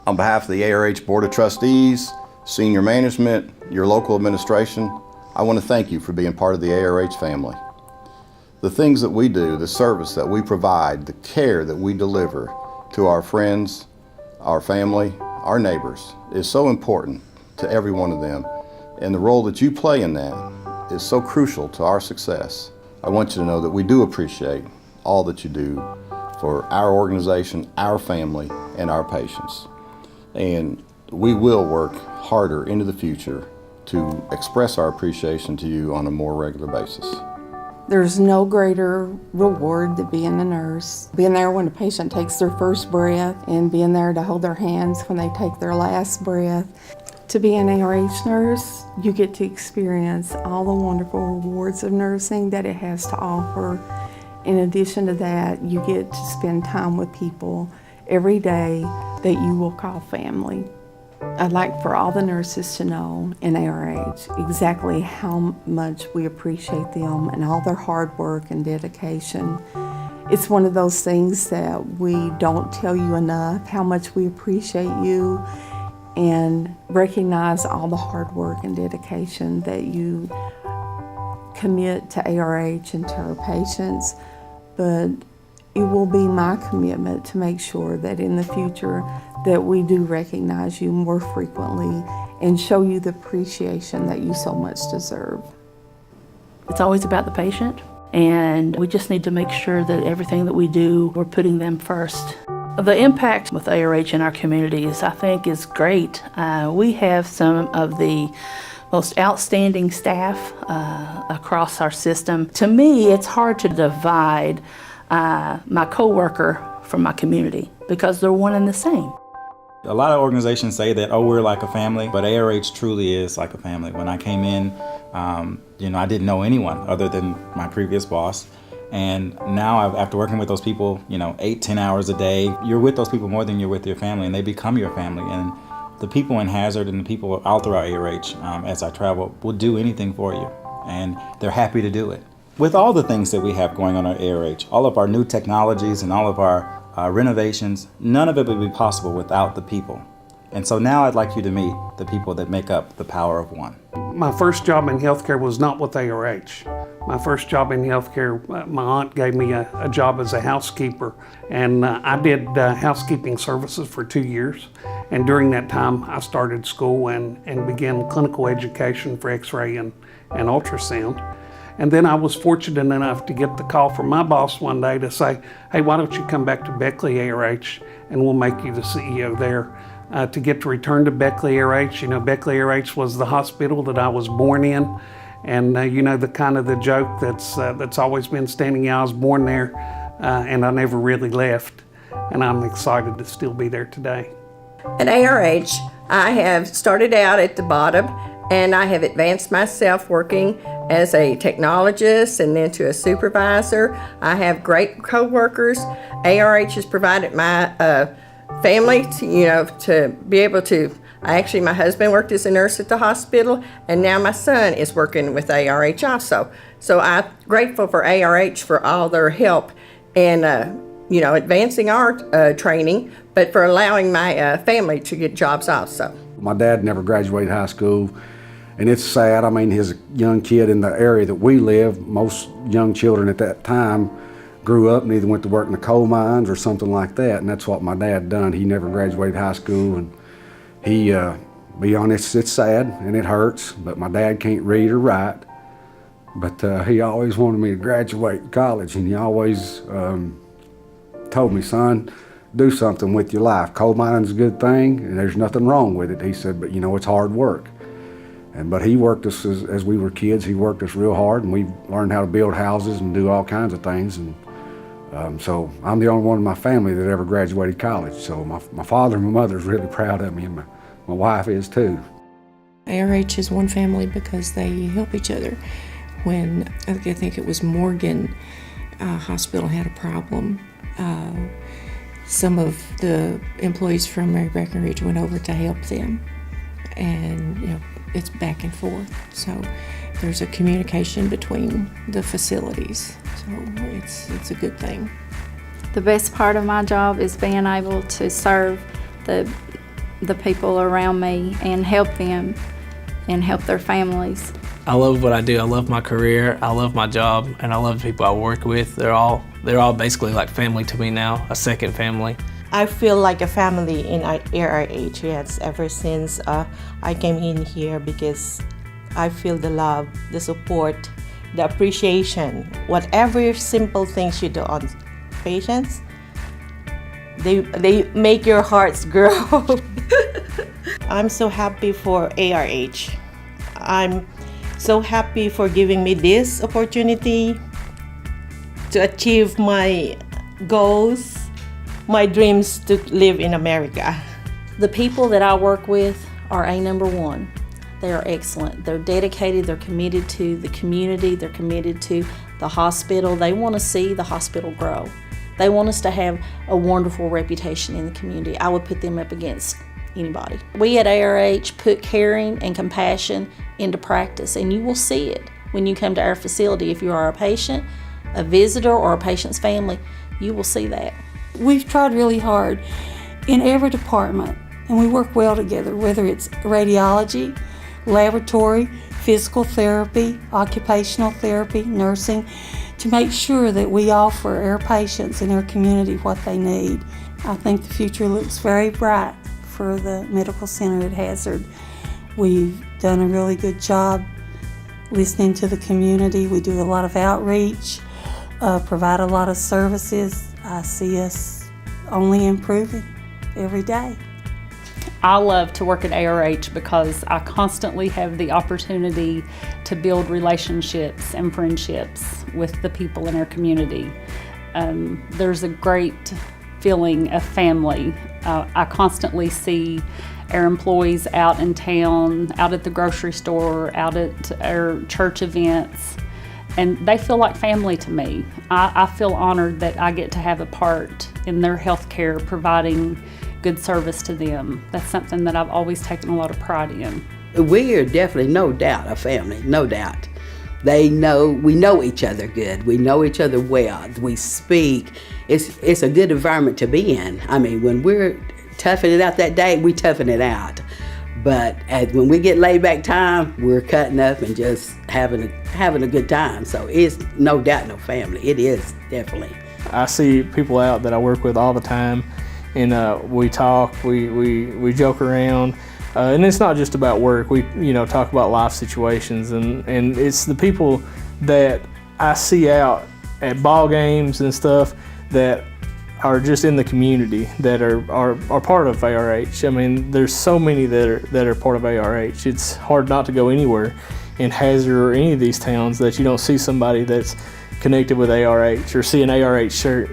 On behalf of the ARH Board of Trustees, senior management, your local administration, I want to thank you for being part of the ARH family. The things that we do, the service that we provide, the care that we deliver to our friends, our family, our neighbors is so important to every one of them. And the role that you play in that is so crucial to our success. I want you to know that we do appreciate all that you do for our organization, our family, and our patients. And we will work harder into the future to express our appreciation to you on a more regular basis. There's no greater reward than being a nurse. Being there when a patient takes their first breath and being there to hold their hands when they take their last breath. To be an ARH nurse, you get to experience all the wonderful rewards of nursing that it has to offer. In addition to that, you get to spend time with people every day that you will call family. I'd like for all the nurses to know in ARH exactly how much we appreciate them and all their hard work and dedication. It's one of those things that we don't tell you enough, how much we appreciate you and recognize all the hard work and dedication that you commit to ARH and to our patients. But it will be my commitment to make sure that in the future that we do recognize you more frequently and show you the appreciation that you so much deserve. It's always about the patient, and we just need to make sure that everything that we do, we're putting them first. The impact with ARH in our communities, I think, is great. We have some of the most outstanding staff across our system. To me, it's hard to divide my coworker from my community because they're one and the same. A lot of organizations say that, oh, we're like a family, but ARH truly is like a family. When I came in, I didn't know anyone other than my previous boss. And now after working with those people, 8-10 hours a day, you're with those people more than you're with your family, and they become your family. And the people in Hazard and the people all throughout ARH, as I travel, will do anything for you, and they're happy to do it. With all the things that we have going on at ARH, all of our new technologies and all of our renovations, none of it would be possible without the people. And so now I'd like you to meet the people that make up the power of one. My first job in healthcare was not with ARH. My first job in healthcare, my aunt gave me a job as a housekeeper, and I did housekeeping services for 2 years. And during that time, I started school and began clinical education for X-ray and ultrasound. And then I was fortunate enough to get the call from my boss one day to say, hey, why don't you come back to Beckley ARH and we'll make you the CEO there. To get to return to Beckley ARH, Beckley ARH was the hospital that I was born in. And the kind of the joke that's always been standing out, I was born there and I never really left. And I'm excited to still be there today. At ARH, I have started out at the bottom and I have advanced myself working as a technologist and then to a supervisor. I have great co-workers. ARH has provided my family to be able to, my husband worked as a nurse at the hospital and now my son is working with ARH also. So I'm grateful for ARH for all their help in advancing our training, but for allowing my family to get jobs also. My dad never graduated high school, and it's sad. His young kid in the area that we live, most young children at that time grew up and either went to work in the coal mines or something like that, and that's what my dad done. He never graduated high school, and he, be honest, it's sad and it hurts, but my dad can't read or write, but he always wanted me to graduate college, and he always told me, son, do something with your life. Coal mining's a good thing, and there's nothing wrong with it. He said, but it's hard work. But he worked us as we were kids. He worked us real hard, and we learned how to build houses and do all kinds of things. And so I'm the only one in my family that ever graduated college. So my father and my mother's really proud of me, and my wife is too. ARH is one family because they help each other. When I think it was Morgan Hospital had a problem, some of the employees from Mary Breckenridge went over to help them, and it's back and forth. So there's a communication between the facilities. So it's a good thing. The best part of my job is being able to serve the the people around me and help them and help their families. I love what I do. I love my career. I love my job, and I love the people I work with. They're all basically like family to me now, a second family. I feel like a family in ARH, yes, ever since I came in here, because I feel the love, the support, the appreciation. Whatever simple things you do on patients, they make your hearts grow. I'm so happy for ARH. I'm so happy for giving me this opportunity to achieve my goals, my dreams to live in America. The people that I work with are number one. They are excellent. They're dedicated, they're committed to the community, they're committed to the hospital. They want to see the hospital grow. They want us to have a wonderful reputation in the community. I would put them up against anybody. We at ARH put caring and compassion into practice, and you will see it when you come to our facility. If you are a patient, a visitor, or a patient's family, you will see that. We've tried really hard in every department, and we work well together, whether it's radiology, laboratory, physical therapy, occupational therapy, nursing, to make sure that we offer our patients and our community what they need. I think the future looks very bright for the Medical Center at Hazard. We've done a really good job listening to the community. We do a lot of outreach, provide a lot of services. I see us only improving every day. I love to work at ARH because I constantly have the opportunity to build relationships and friendships with the people in our community. There's a great feeling of family. I constantly see our employees out in town, out at the grocery store, out at our church events, and they feel like family to me. I feel honored that I get to have a part in their health care, providing good service to them. That's something that I've always taken a lot of pride in. We are definitely, no doubt, a family, no doubt. We know each other good. We know each other well. We speak. It's a good environment to be in. I mean, when we're toughing it out that day, we toughen it out. But when we get laid back time, we're cutting up and just having a good time. So it's no doubt no family. It is definitely. I see people out that I work with all the time, and we talk, we joke around, and it's not just about work. We talk about life situations, and it's the people that I see out at ball games and stuff that are just in the community that are part of ARH. I mean, there's so many that are part of ARH. It's hard not to go anywhere in Hazard or any of these towns that you don't see somebody that's connected with ARH or see an ARH shirt,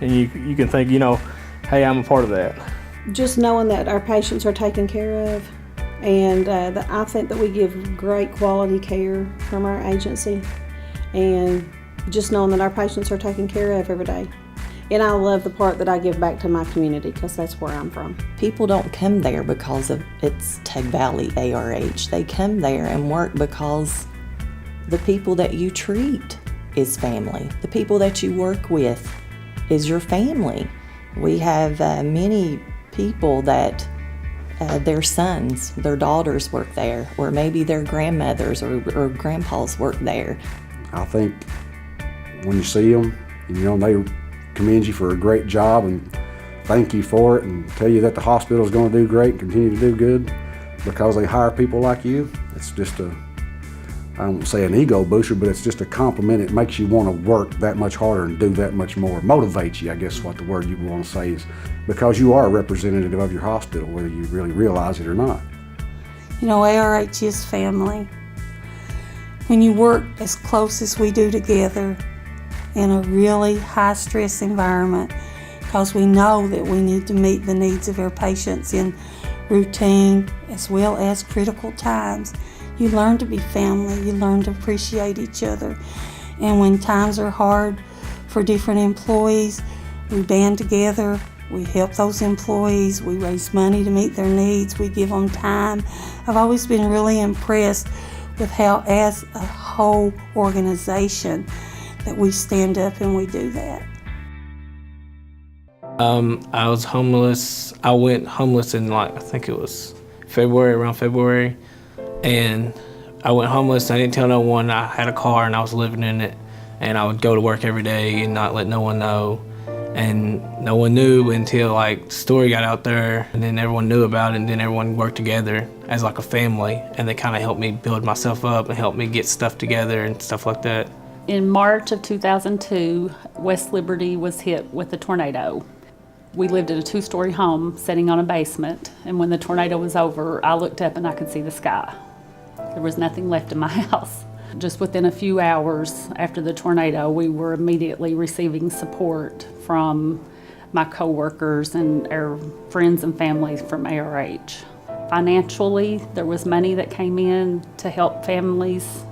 and you can think, hey, I'm a part of that. Just knowing that our patients are taken care of, and I think that we give great quality care from our agency, and just knowing that our patients are taken care of every day. And I love the part that I give back to my community, because that's where I'm from. People don't come there because of it's Tug Valley ARH. They come there and work because the people that you treat is family. The people that you work with is your family. We have many people that their sons, their daughters work there, or maybe their grandmothers or grandpas work there. I think when you see them, they commend you for a great job and thank you for it and tell you that the hospital is going to do great and continue to do good because they hire people like you. It's just I won't say an ego booster, but it's just a compliment. It makes you want to work that much harder and do that much more. Motivates you, I guess is what the word you want to say is, because you are a representative of your hospital, whether you really realize it or not. ARH is family. When you work as close as we do together in a really high-stress environment, because we know that we need to meet the needs of our patients in routine as well as critical times, you learn to be family, you learn to appreciate each other. And when times are hard for different employees, we band together, we help those employees, we raise money to meet their needs, we give them time. I've always been really impressed with how, as a whole organization, that we stand up and we do that. I was homeless. I went homeless in I think it was around February. And I went homeless. I didn't tell no one. I had a car and I was living in it. And I would go to work every day and not let no one know. And no one knew until the story got out there, and then everyone knew about it, and then everyone worked together as a family, and they kind of helped me build myself up and helped me get stuff together and stuff like that. In March of 2002, West Liberty was hit with a tornado. We lived in a 2-story home sitting on a basement, and when the tornado was over, I looked up and I could see the sky. There was nothing left in my house. Just within a few hours after the tornado, we were immediately receiving support from my coworkers and our friends and family from ARH. Financially, there was money that came in to help families.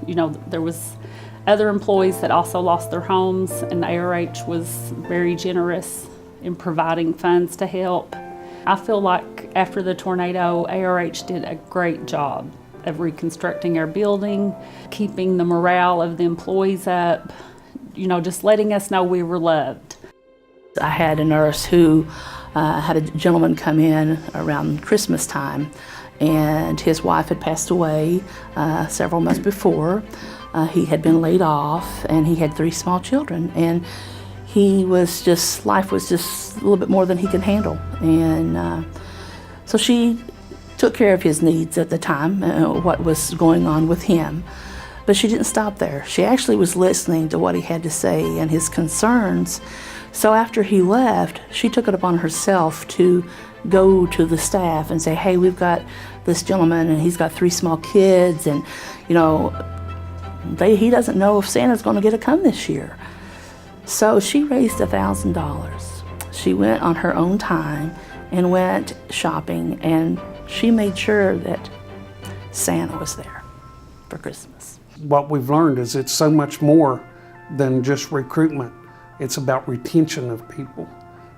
There was other employees that also lost their homes, and ARH was very generous in providing funds to help. I feel like after the tornado, ARH did a great job of reconstructing our building, keeping the morale of the employees up, just letting us know we were loved. I had a nurse who had a gentleman come in around Christmas time, and his wife had passed away several months before. He had been laid off, and he had 3 small children, and life was just a little bit more than he could handle. And so she took care of his needs at the time, what was going on with him. But she didn't stop there. She actually was listening to what he had to say and his concerns. So after he left, she took it upon herself to go to the staff and say, hey, we've got this gentleman and he's got 3 small kids, and he doesn't know if Santa's going to get to come this year. So she raised $1,000. She went on her own time and went shopping, and she made sure that Santa was there for Christmas. What we've learned is it's so much more than just recruitment. It's about retention of people.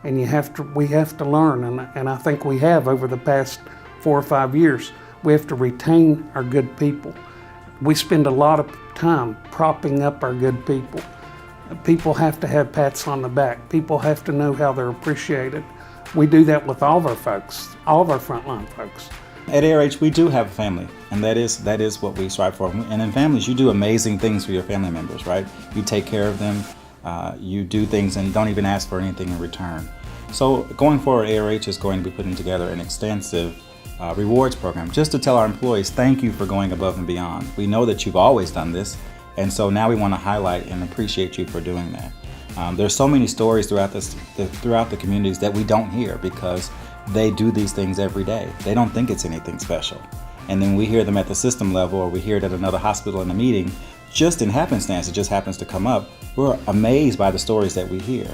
And we have to learn, and I think we have over the past 4 or 5 years, we have to retain our good people. We spend a lot of time propping up our good people. People have to have pats on the back. People have to know how they're appreciated. We do that with all of our folks, all of our frontline folks. At ARH, we do have a family, and that is what we strive for. And in families, you do amazing things for your family members, right? You take care of them, you do things and don't even ask for anything in return. So going forward, ARH is going to be putting together an extensive rewards program just to tell our employees, thank you for going above and beyond. We know that you've always done this, and so now we want to highlight and appreciate you for doing that. There's so many stories throughout the communities that we don't hear because they do these things every day. They don't think it's anything special. And then we hear them at the system level, or we hear it at another hospital in a meeting, just in happenstance, it just happens to come up. We're amazed by the stories that we hear.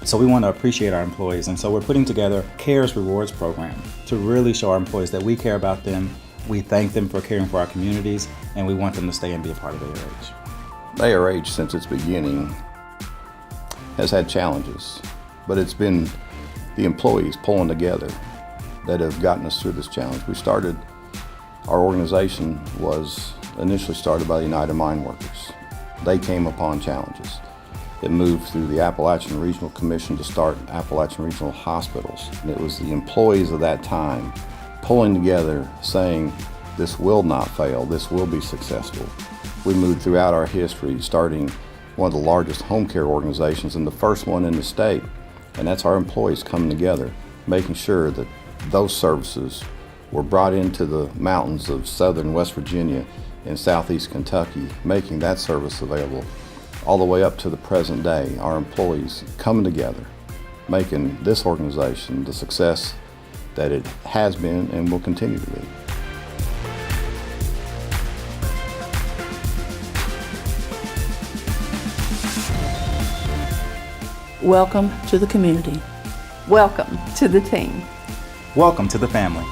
So we want to appreciate our employees, and so we're putting together CARES Rewards program to really show our employees that we care about them, we thank them for caring for our communities, and we want them to stay and be a part of ARH. ARH, since its beginning, has had challenges, but it's been the employees pulling together that have gotten us through this challenge. Our organization was initially started by the United Mine Workers. They came upon challenges. It moved through the Appalachian Regional Commission to start Appalachian Regional Hospitals. And it was the employees of that time pulling together saying, this will not fail, this will be successful. We moved throughout our history, starting one of the largest home care organizations and the first one in the state. And that's our employees coming together, making sure that those services were brought into the mountains of southern West Virginia and southeast Kentucky, making that service available all the way up to the present day. Our employees coming together, making this organization the success that it has been and will continue to be. Welcome to the community. Welcome to the team. Welcome to the family.